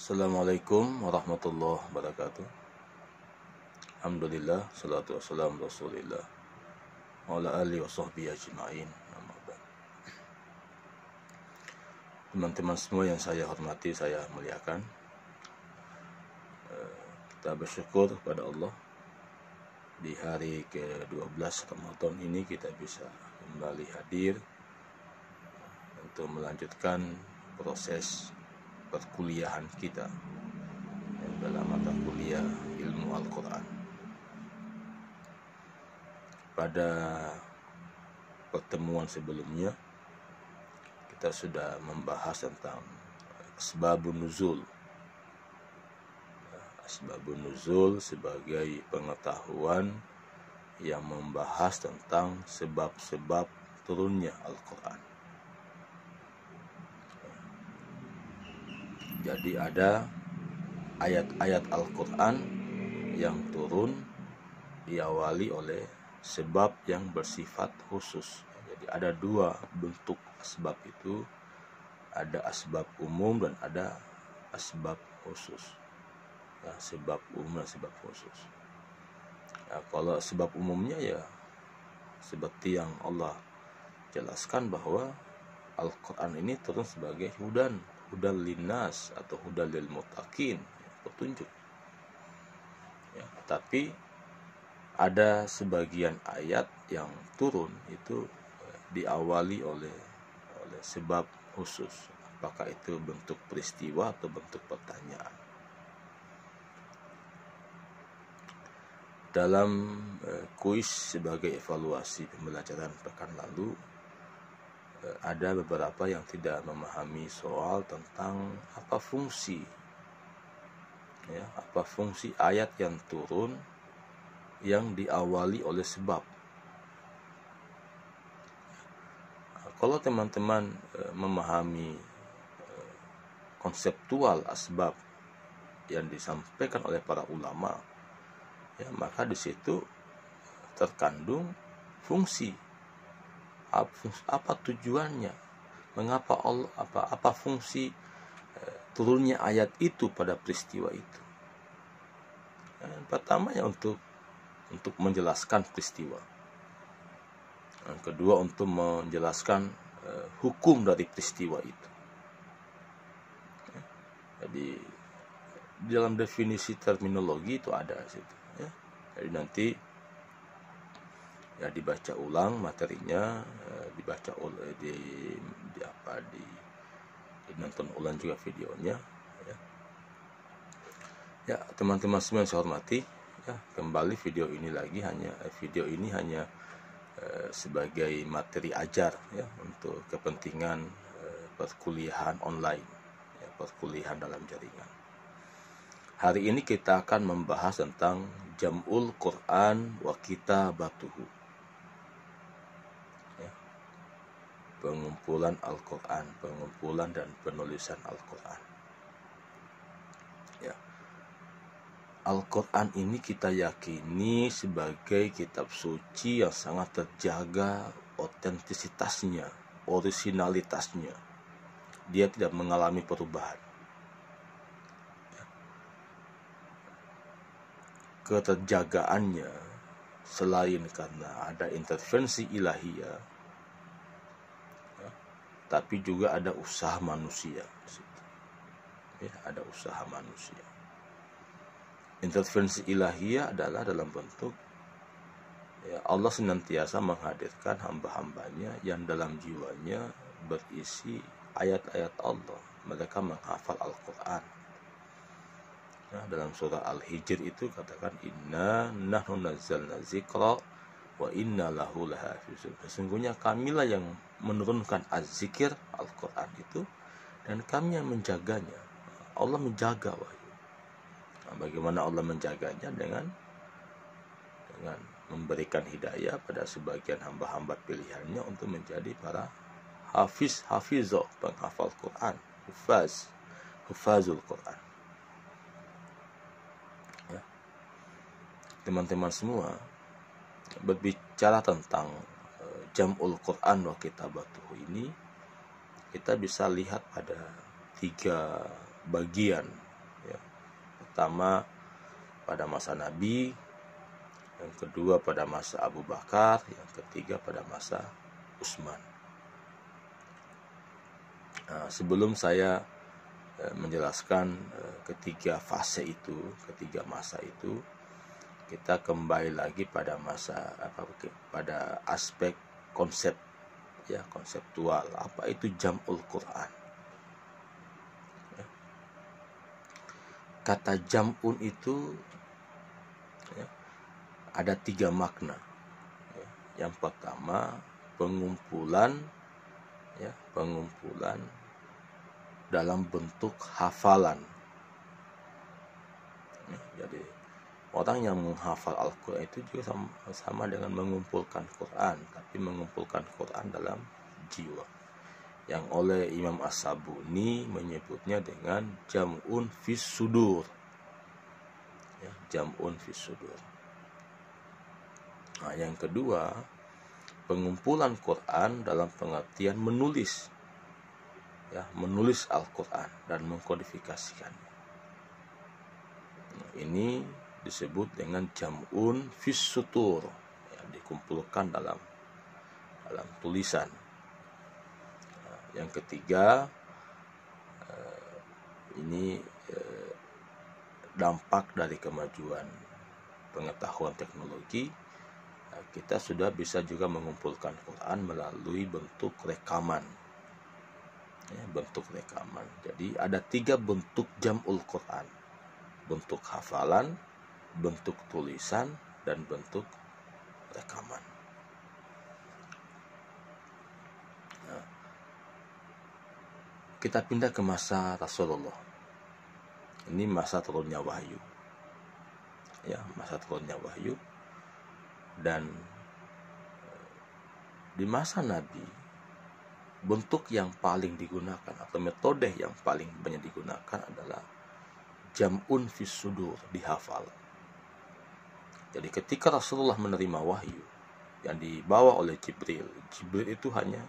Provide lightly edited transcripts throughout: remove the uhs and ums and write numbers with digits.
Assalamualaikum warahmatullahi wabarakatuh. Alhamdulillah, salatu wassalamu rasulillah wa ala alihi wa sahbihi ajma'in. Teman-teman semua yang saya hormati, saya muliakan, kita bersyukur kepada Allah di hari ke-12 Ramadan ini kita bisa kembali hadir untuk melanjutkan proses perkuliahan kita dalam mata kuliah ilmu Al-Quran. Pada pertemuan sebelumnya kita sudah membahas tentang asbabun nuzul. Asbabun nuzul sebagai pengetahuan yang membahas tentang sebab-sebab turunnya Al-Quran. Jadi ada ayat-ayat Al-Quran yang turun diawali oleh sebab yang bersifat khusus. Jadi ada dua bentuk asbab itu, ada asbab umum dan ada asbab khusus. Ya, sebab umum dan sebab khusus. Ya, kalau sebab umumnya ya seperti yang Allah jelaskan bahwa Al-Quran ini turun sebagai hudal linnas atau hudal lil muttaqin, petunjuk. Ya, tapi ada sebagian ayat yang turun itu diawali oleh sebab khusus. Apakah itu bentuk peristiwa atau bentuk pertanyaan? Dalam kuis sebagai evaluasi pembelajaran pekan lalu, ada beberapa yang tidak memahami soal tentang apa fungsi ayat yang turun yang diawali oleh sebab. Kalau teman-teman memahami konseptual asbab yang disampaikan oleh para ulama, ya, maka di situ terkandung fungsi. Apa tujuannya? Mengapa Allah? Apa fungsi turunnya ayat itu pada peristiwa itu? Yang pertama ya untuk menjelaskan peristiwa. Yang kedua untuk menjelaskan hukum dari peristiwa itu. Jadi dalam definisi terminologi itu ada situ. Ya. Jadi nanti ya dibaca ulang materinya, dibaca nonton ulang juga videonya. Ya, teman-teman semua yang saya hormati, ya, kembali video ini hanya sebagai materi ajar ya untuk kepentingan perkuliahan online, ya, perkuliahan dalam jaringan. Hari ini kita akan membahas tentang jam'ul Quran wa kitabatuhu. Pengumpulan Al-Quran, pengumpulan dan penulisan Al-Quran. Ya. Al-Quran ini kita yakini sebagai kitab suci yang sangat terjaga otentisitasnya, orisinalitasnya. Dia tidak mengalami perubahan. Ya. Keterjagaannya selain karena ada intervensi ilahiyah, tapi juga ada usaha manusia. Ya, ada usaha manusia. Intervensi ilahiyah adalah dalam bentuk ya, Allah senantiasa menghadirkan hamba-hambanya yang dalam jiwanya berisi ayat-ayat Allah. Mereka menghafal Al-Quran. Nah, dalam surah Al-Hijr itu katakan inna nahnu nazzalna dzikra wa inna lahu lahafizun. Sesungguhnya kamilah yang menurunkan az-zikir Al-Quran itu dan kami yang menjaganya. Allah menjaga wahyu. Nah, bagaimana Allah menjaganya? Dengan memberikan hidayah pada sebagian hamba-hamba pilihannya untuk menjadi para hafizah, penghafal Quran, hufazul Quran. Ya. Teman-teman semua, berbicara tentang jam'ul Quran wa kitabatuhu ini, kita bisa lihat pada 3 bagian pertama pada masa Nabi, yang kedua pada masa Abu Bakar, yang ketiga pada masa Utsman. Sebelum saya menjelaskan ketiga fase itu, ketiga masa itu, kita kembali lagi pada pada aspek konsep, ya, konseptual. Apa itu jam'ul Quran? Kata jam'un itu, ya, ada 3 makna. Yang pertama, pengumpulan, ya, pengumpulan dalam bentuk hafalan. Jadi orang yang menghafal Al-Quran itu juga sama dengan mengumpulkan Quran, tapi mengumpulkan Quran dalam jiwa, yang oleh Imam As-Sabuni menyebutnya dengan jam'un fis sudur, ya, jam'un fis sudur. Yang kedua, pengumpulan Quran dalam pengertian menulis, ya, menulis Al-Quran dan mengkodifikasikannya. Ini disebut dengan jam'un fis sutur, ya, dikumpulkan dalam tulisan. Yang ketiga, ini dampak dari kemajuan pengetahuan teknologi. Kita sudah bisa juga mengumpulkan Quran melalui bentuk rekaman, ya, bentuk rekaman. Jadi ada 3 bentuk jam'ul Quran: bentuk hafalan, bentuk tulisan, dan bentuk rekaman. Kita pindah ke masa Rasulullah. Ini masa turunnya wahyu, ya, masa turunnya wahyu. Dan di masa Nabi, bentuk yang paling digunakan atau metode yang paling banyak digunakan adalah jam'un fis sudur, dihafal. Jadi ketika Rasulullah menerima wahyu yang dibawa oleh Jibril itu hanya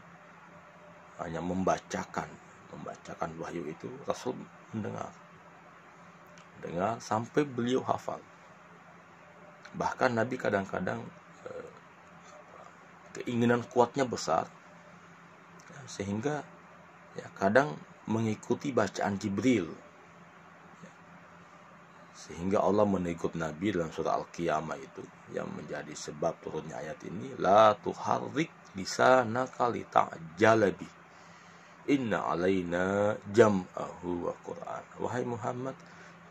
membacakan wahyu itu. Rasul mendengar sampai beliau hafal. Bahkan Nabi kadang-kadang keinginan kuatnya besar, sehingga, ya, kadang mengikuti bacaan Jibril, sehingga Allah menegur Nabi dalam surah Al-Qiyamah itu, yang menjadi sebab turunnya ayat ini, la tuharrik lisanaka lita'jala bi inna alaina jam'ahu wa Qur'an. Wahai Muhammad,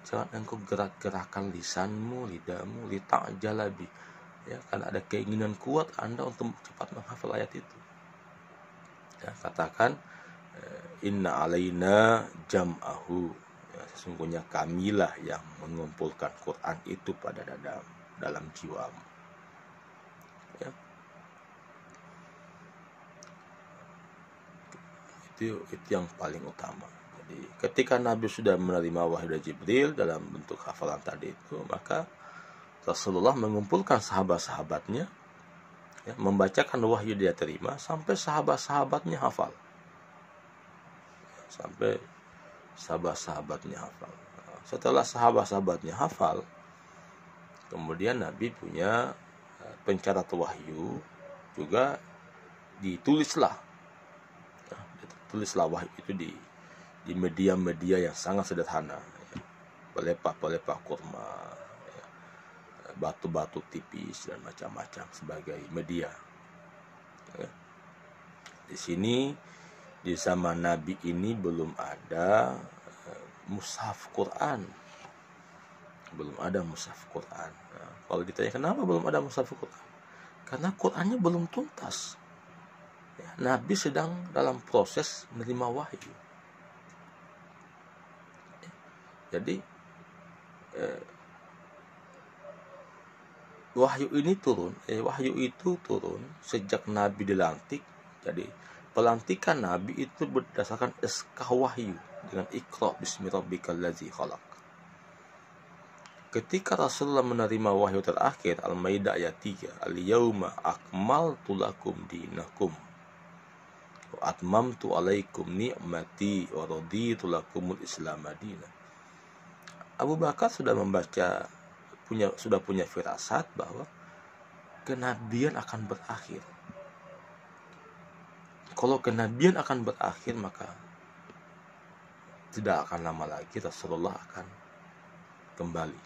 jangan engkau gerak-gerakan lisanmu, lidahmu, lita'jala bi, ya, karena ada keinginan kuat Anda untuk cepat menghafal ayat itu. Ya, katakan inna alaina jam'ahu, ya, sesungguhnya kamilah yang mengumpulkan Quran itu pada dalam jiwamu, ya. Itu yang paling utama. Jadi ketika Nabi sudah menerima wahyu dari Jibril dalam bentuk hafalan tadi itu, maka Rasulullah mengumpulkan sahabat-sahabatnya, ya, membacakan wahyu dia terima sampai sahabat-sahabatnya hafal. Setelah sahabat-sahabatnya hafal, kemudian Nabi punya pencatat wahyu juga, ditulislah wahyu itu di media-media yang sangat sederhana, ya, pelepah kurma, ya, batu-batu tipis dan macam-macam sebagai media. Ya. Di sini di zaman Nabi ini belum ada mushaf Quran. Nah, kalau ditanya kenapa belum ada mushaf Quran? Karena Qurannya belum tuntas. Ya, Nabi sedang dalam proses menerima wahyu. Jadi wahyu itu turun sejak Nabi dilantik. Jadi pelantikan Nabi itu berdasarkan SK wahyu dengan Iqra bismi rabbikal ladzi khalaq. Ketika Rasulullah menerima wahyu terakhir, Al-Maidah ayat 3, al-yauma akmaltu lakum dinakum wa atmamtu alaikum ni'mati wa raditu lakumul Islam madinah. Abu Bakar sudah punya firasat bahwa kenabian akan berakhir. Kalau kenabian akan berakhir, maka tidak akan lama lagi Rasulullah akan kembali,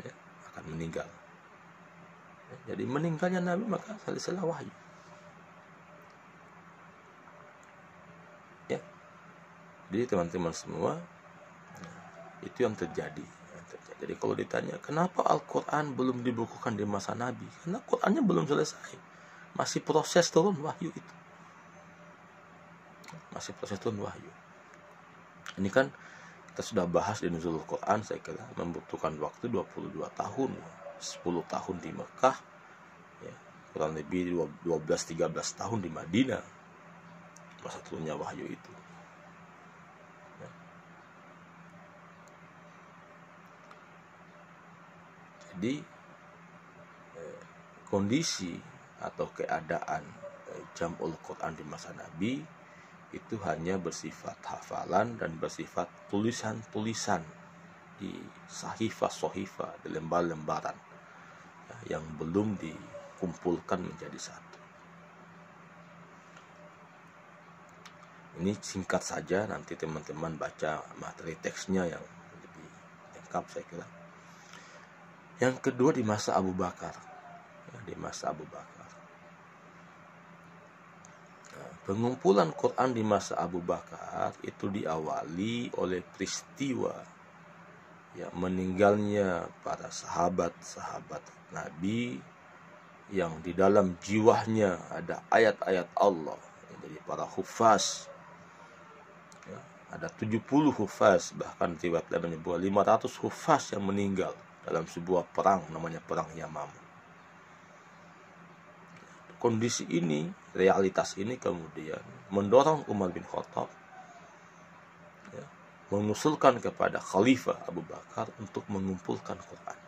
ya, akan meninggal. Jadi meninggalnya Nabi maka selesailah wahyu. Ya, jadi teman-teman semua, itu yang terjadi. Jadi kalau ditanya kenapa Al-Quran belum dibukukan di masa Nabi, karena Qurannya belum selesai, masih proses turun wahyu itu, masih proses turun wahyu. Ini kan kita sudah bahas di Nuzulul Quran, saya kira membutuhkan waktu 22 tahun, 10 tahun di Mekah, ya, kurang lebih 12-13 tahun di Madinah masa turunnya wahyu itu. Jadi kondisi atau keadaan jam'ul Quran di masa Nabi itu hanya bersifat hafalan dan bersifat tulisan-tulisan di sahifah-sahifah, di lembar-lembaran, ya, yang belum dikumpulkan menjadi satu. Ini singkat saja, nanti teman-teman baca materi teksnya yang lebih lengkap saya kira. Yang kedua di masa Abu Bakar, ya, di masa Abu Bakar, pengumpulan Quran di masa Abu Bakar itu diawali oleh peristiwa, ya, meninggalnya para sahabat-sahabat Nabi yang di dalam jiwanya ada ayat-ayat Allah. Jadi para hufaz, ya, ada 70 hufaz, bahkan riwayat lain menyebut 500 hufaz yang meninggal dalam sebuah perang namanya perang Yamamah. Kondisi ini, realitas ini kemudian mendorong Umar bin Khattab, ya, mengusulkan kepada Khalifah Abu Bakar untuk mengumpulkan Quran.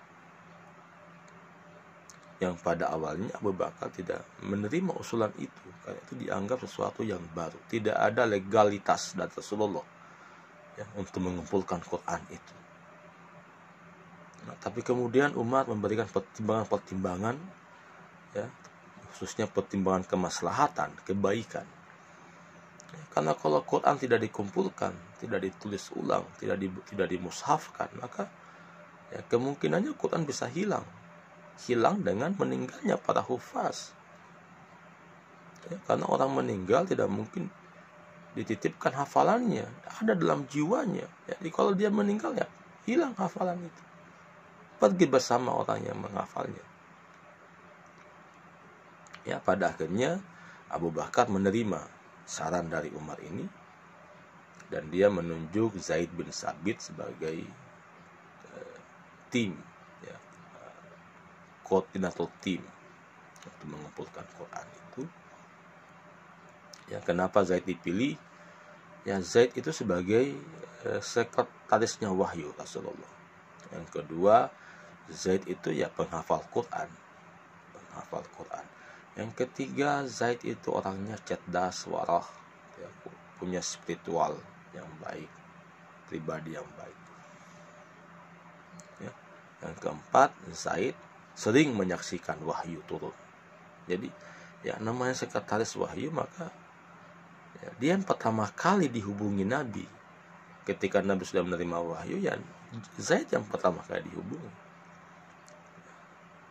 Yang pada awalnya Abu Bakar tidak menerima usulan itu, karena itu dianggap sesuatu yang baru, tidak ada legalitas dari Rasulullah, ya, untuk mengumpulkan Quran itu. Nah, tapi kemudian Umar memberikan pertimbangan-pertimbangan, ya, khususnya pertimbangan kemaslahatan, kebaikan. Ya, karena kalau Quran tidak dikumpulkan, tidak ditulis ulang, tidak dimushafkan, maka, ya, kemungkinannya Quran bisa hilang dengan meninggalnya para hufaz. Ya, karena orang meninggal tidak mungkin dititipkan hafalannya, ada dalam jiwanya. Jadi kalau dia meninggal, ya hilang hafalan itu, pergi bersama orang yang menghafalnya. Ya, pada akhirnya Abu Bakar menerima saran dari Umar ini, dan dia menunjuk Zaid bin Sabit sebagai tim, ya, koordinator tim untuk mengumpulkan Quran itu. Ya, kenapa Zaid dipilih? Ya, Zaid itu sebagai sekretarisnya wahyu Rasulullah. Yang kedua, Zaid itu ya penghafal Quran. Yang ketiga, Zaid itu orangnya cerdas, warah, ya, punya spiritual yang baik, pribadi yang baik. Ya. Yang keempat, Zaid sering menyaksikan wahyu turun. Jadi, ya, namanya sekretaris wahyu, maka, ya, dia yang pertama kali dihubungi Nabi ketika Nabi sudah menerima wahyu, ya Zaid yang pertama kali dihubungi.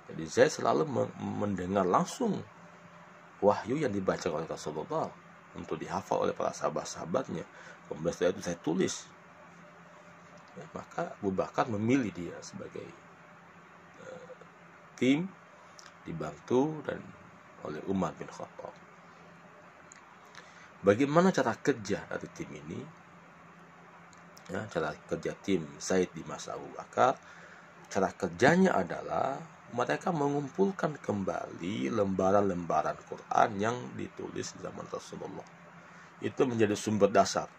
Jadi Zaid selalu mendengar langsung wahyu yang dibaca oleh Rasulullah untuk dihafal oleh para sahabat-sahabatnya. Kemudian setelah itu saya tulis. Ya, maka Abu Bakar memilih dia sebagai tim, dibantu dan oleh Umar bin Khattab. Bagaimana cara kerja dari tim ini? Ya, cara kerja tim Zaid di masa Abu Bakar, cara kerjanya adalah mereka mengumpulkan kembali lembaran-lembaran Quran yang ditulis zaman Rasulullah. Itu menjadi sumber dasar,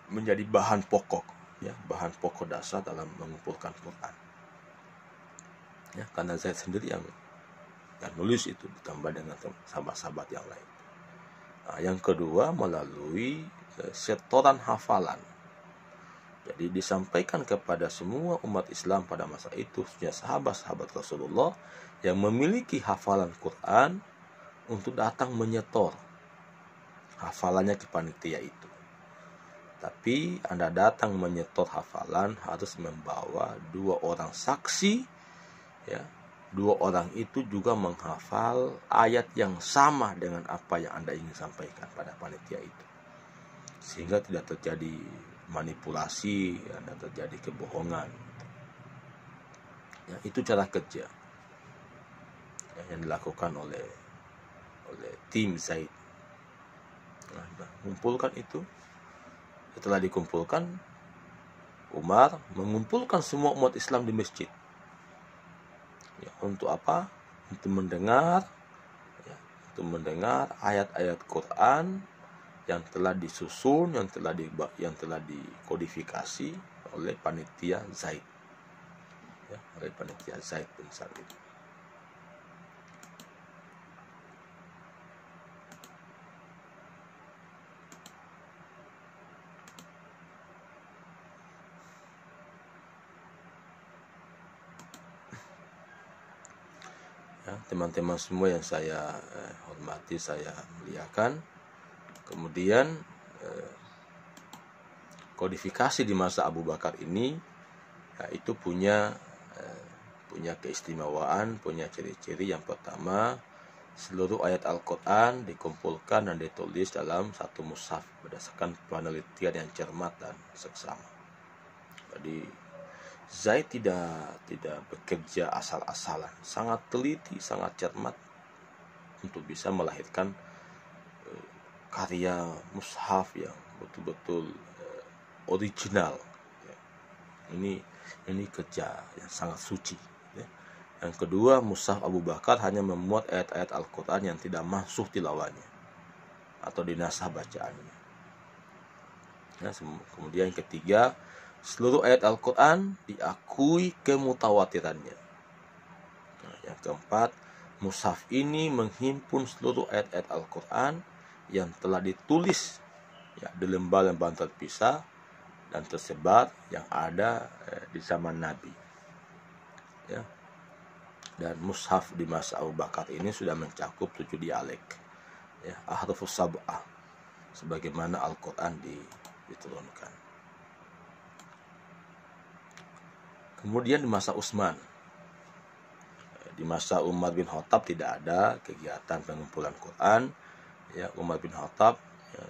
menjadi bahan pokok, ya, bahan pokok dasar dalam mengumpulkan Quran. Ya, karena Zaid sendiri yang nulis itu ditambah dengan sahabat-sahabat yang lain. Nah, yang kedua, melalui setoran hafalan. Jadi disampaikan kepada semua umat Islam pada masa itu, khususnya sahabat-sahabat Rasulullah yang memiliki hafalan Quran untuk datang menyetor hafalannya ke panitia itu. Tapi Anda datang menyetor hafalan harus membawa 2 orang saksi, ya. 2 orang itu juga menghafal ayat yang sama dengan apa yang Anda ingin sampaikan pada panitia itu, sehingga tidak terjadi manipulasi dan terjadi kebohongan. Ya, itu cara kerja yang dilakukan oleh tim Zaid. Nah, mengumpulkan itu. Setelah dikumpulkan, Umar mengumpulkan semua umat Islam di masjid. Ya, untuk apa? Untuk mendengar, ya, untuk mendengar ayat-ayat Quran yang telah disusun, yang telah dikodifikasi oleh panitia Zaid, ya, oleh panitia Zaid bin Sabit. Ya, teman-teman semua yang saya hormati, saya muliakan. Kemudian kodifikasi di masa Abu Bakar ini, ya, itu punya keistimewaan, punya ciri-ciri. Yang pertama, seluruh ayat Al-Quran dikumpulkan dan ditulis dalam satu mushaf berdasarkan penelitian yang cermat dan seksama. Jadi Zaid tidak bekerja asal-asalan, sangat teliti, sangat cermat untuk bisa melahirkan karya mushaf yang betul-betul original. Ini kerja yang sangat suci. Yang kedua, mushaf Abu Bakar hanya memuat ayat-ayat Al-Quran yang tidak mansuh tilawahnya atau dinasah bacaannya. Ya, kemudian yang ketiga, seluruh ayat Al-Quran diakui kemutawatirannya. Nah, yang keempat, mushaf ini menghimpun seluruh ayat-ayat Al-Quran yang telah ditulis, ya, di lembar-lembar terpisah dan tersebar yang ada di zaman Nabi. Ya. Dan mushaf di masa Abu Bakar ini sudah mencakup 7 dialek, ya, ahrufus sab'ah, sebagaimana Al-Quran diturunkan. Kemudian di masa Utsman, di masa Umar bin Khattab tidak ada kegiatan pengumpulan Quran. Ya, Umar bin Khattab, ya,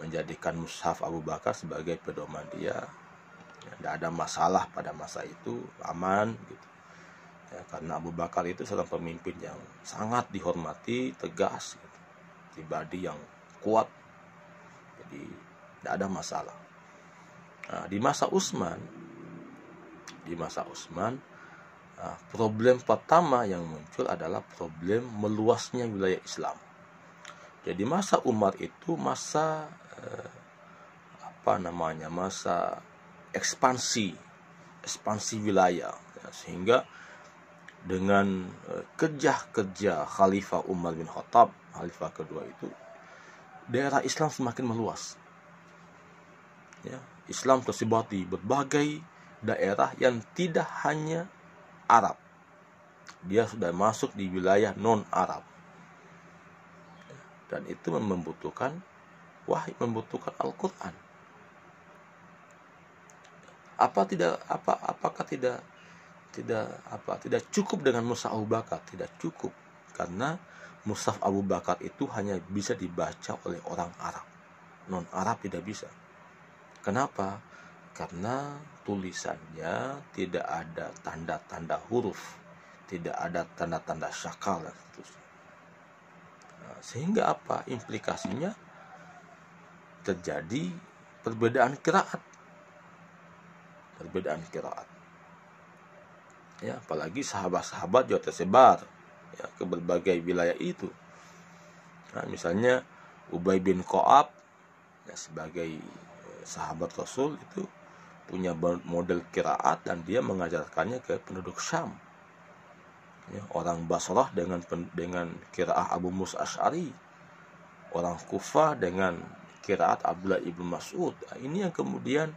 menjadikan mushaf Abu Bakar sebagai pedoman dia. Ya, tidak ada masalah pada masa itu, aman gitu. Ya, karena Abu Bakar itu seorang pemimpin yang sangat dihormati, tegas, gitu, pribadi yang kuat. Jadi tidak ada masalah. Nah, di masa Utsman, problem pertama yang muncul adalah problem meluasnya wilayah Islam. Jadi masa Umar itu masa masa ekspansi wilayah, ya, sehingga dengan kerja Khalifah Umar bin Khattab, Khalifah kedua itu, daerah Islam semakin meluas. Ya, Islam tersebar di berbagai daerah yang tidak hanya Arab. Dia sudah masuk di wilayah non-Arab. Dan itu membutuhkan wahyu, membutuhkan Al-Quran. Apakah tidak cukup dengan mushaf Abu Bakar? Tidak cukup, karena mushaf Abu Bakar itu hanya bisa dibaca oleh orang Arab. Non-Arab tidak bisa. Kenapa? Karena tulisannya tidak ada tanda-tanda huruf, tidak ada tanda-tanda syakal dan seterusnya. Nah, sehingga apa? Implikasinya terjadi perbedaan qiraat. Ya, apalagi sahabat-sahabat juga tersebar, ya, ke berbagai wilayah itu. Nah, misalnya Ubay bin Ka'ab, ya, sebagai sahabat Rasul itu punya model qiraat dan dia mengajarkannya ke penduduk Syam. Ya, orang Basrah dengan qiraat Abu Musa Asy'ari, orang Kufah dengan qiraat Abdullah ibn Mas'ud. Nah, ini yang kemudian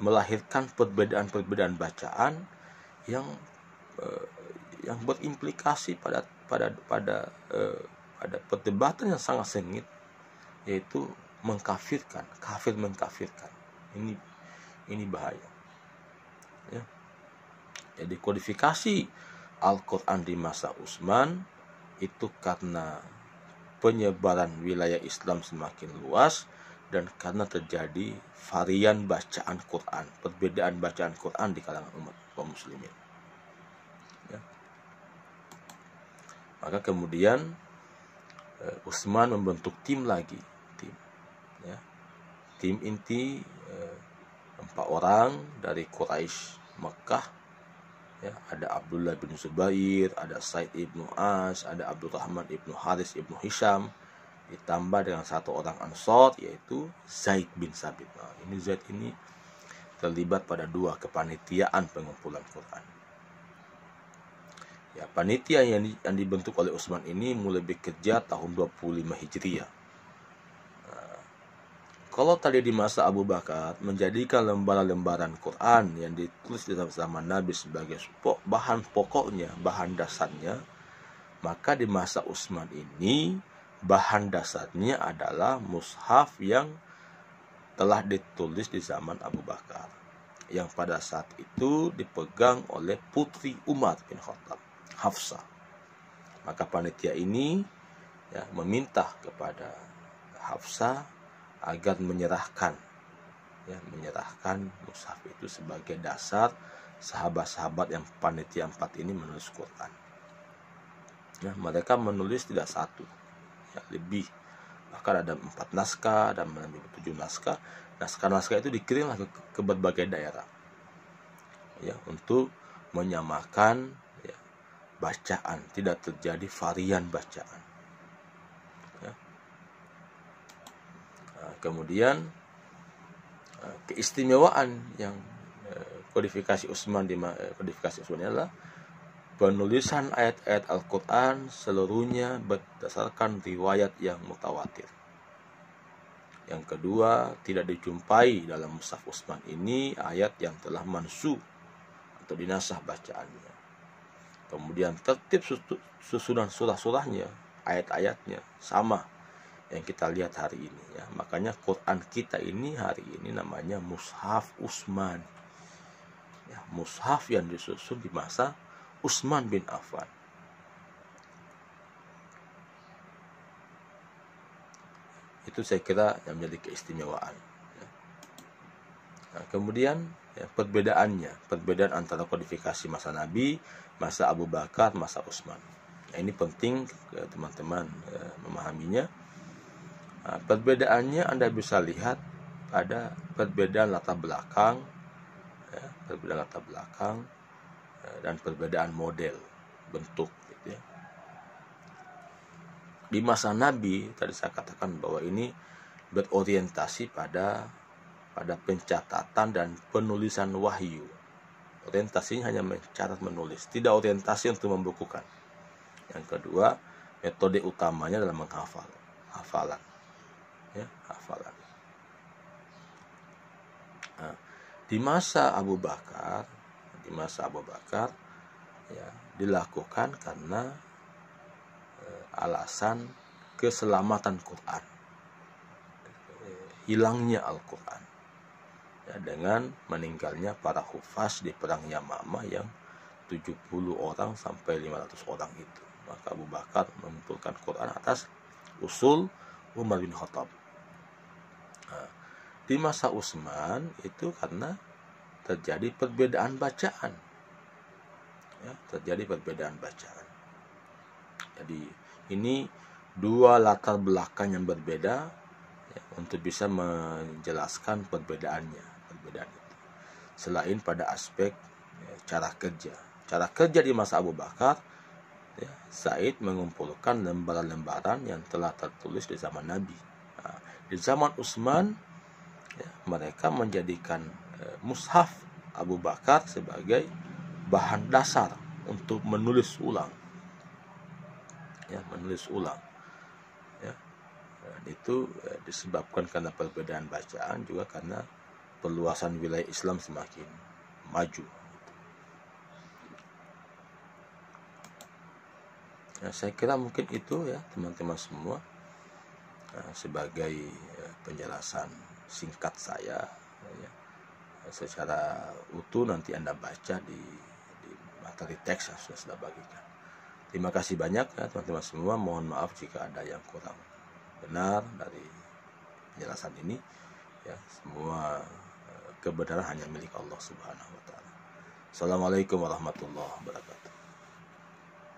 melahirkan perbedaan-perbedaan bacaan yang berimplikasi pada perdebatan yang sangat sengit, yaitu kafir mengkafirkan. Ini bahaya. Ya. Jadi kodifikasi Al-Quran di masa Utsman itu karena penyebaran wilayah Islam semakin luas dan karena terjadi varian bacaan Quran, perbedaan bacaan Quran di kalangan umat kaum muslimin. Ya. Maka kemudian Utsman membentuk tim lagi, tim inti 4 orang dari Quraisy Mekah. Ya, ada Abdullah bin Zubair, ada Said ibnu As, ada Abdurrahman ibnu Haris ibnu Hisham, ditambah dengan 1 orang Ansor, yaitu Zaid bin Sabit. Nah, Zaid ini terlibat pada 2 kepanitiaan pengumpulan Quran. Ya, panitia yang dibentuk oleh Utsman ini mulai bekerja tahun 25 Hijriah. Kalau tadi di masa Abu Bakar menjadikan lembaran-lembaran Quran yang ditulis di zaman Nabi sebagai bahan pokoknya, bahan dasarnya, maka di masa Utsman ini bahan dasarnya adalah mushaf yang telah ditulis di zaman Abu Bakar, yang pada saat itu dipegang oleh putri Umar bin Khattab, Hafsah. Maka panitia ini meminta kepada Hafsah agar menyerahkan mushaf itu sebagai dasar sahabat-sahabat yang panitia 4 ini menulis Quran. Ya, mereka menulis tidak 1, lebih, bahkan ada 4 naskah dan 7 naskah. Naskah-naskah itu dikirim ke berbagai daerah, ya, untuk menyamakan bacaan, tidak terjadi varian bacaan. Kemudian keistimewaan yang kodifikasi Utsman adalah penulisan ayat-ayat Al-Quran seluruhnya berdasarkan riwayat yang mutawatir. Yang kedua, tidak dijumpai dalam mushaf Utsman ini ayat yang telah mansuh atau dinasah bacaannya. Kemudian tertib susunan surah-surahnya, ayat-ayatnya sama yang kita lihat hari ini, ya. Makanya Quran kita ini hari ini namanya Mushaf Utsman, ya, mushaf yang disusun di masa Utsman bin Affan. Itu saya kira yang menjadi keistimewaan, ya. Nah, kemudian perbedaan antara kodifikasi masa Nabi, masa Abu Bakar, masa Utsman. Nah, ini penting teman-teman memahaminya. Nah, perbedaannya Anda bisa lihat pada perbedaan latar belakang, dan perbedaan model bentuk, gitu ya. Di masa Nabi tadi saya katakan bahwa ini berorientasi pada pencatatan dan penulisan wahyu. Orientasinya hanya mencatat, menulis, tidak orientasi untuk membukukan. Yang kedua, metode utamanya adalah hafalan. Nah, di masa Abu Bakar dilakukan karena alasan keselamatan Quran, hilangnya Al-Quran, ya, dengan meninggalnya para hufaz di perang Yamamah yang 70 orang sampai 500 orang itu. Maka Abu Bakar mengumpulkan Quran atas usul Umar bin Khattab. Di masa Utsman itu karena terjadi perbedaan bacaan, ya, Jadi ini 2 latar belakang yang berbeda, ya, untuk bisa menjelaskan perbedaan itu. Selain pada aspek cara kerja di masa Abu Bakar, ya, Zaid mengumpulkan lembaran-lembaran yang telah tertulis di zaman Nabi. Nah, di zaman Utsman, ya, mereka menjadikan mushaf Abu Bakar sebagai bahan dasar untuk menulis ulang, ya. Dan itu disebabkan karena perbedaan bacaan, juga karena perluasan wilayah Islam semakin maju. Ya, saya kira mungkin itu ya teman-teman semua, sebagai penjelasan singkat saya ya. Secara utuh nanti Anda baca di materi teks yang sudah bagikan. Terima kasih banyak ya teman-teman semua. Mohon maaf jika ada yang kurang benar dari penjelasan ini ya. Semua kebenaran hanya milik Allah Subhanahu wa taala. Assalamualaikum warahmatullahi wabarakatuh.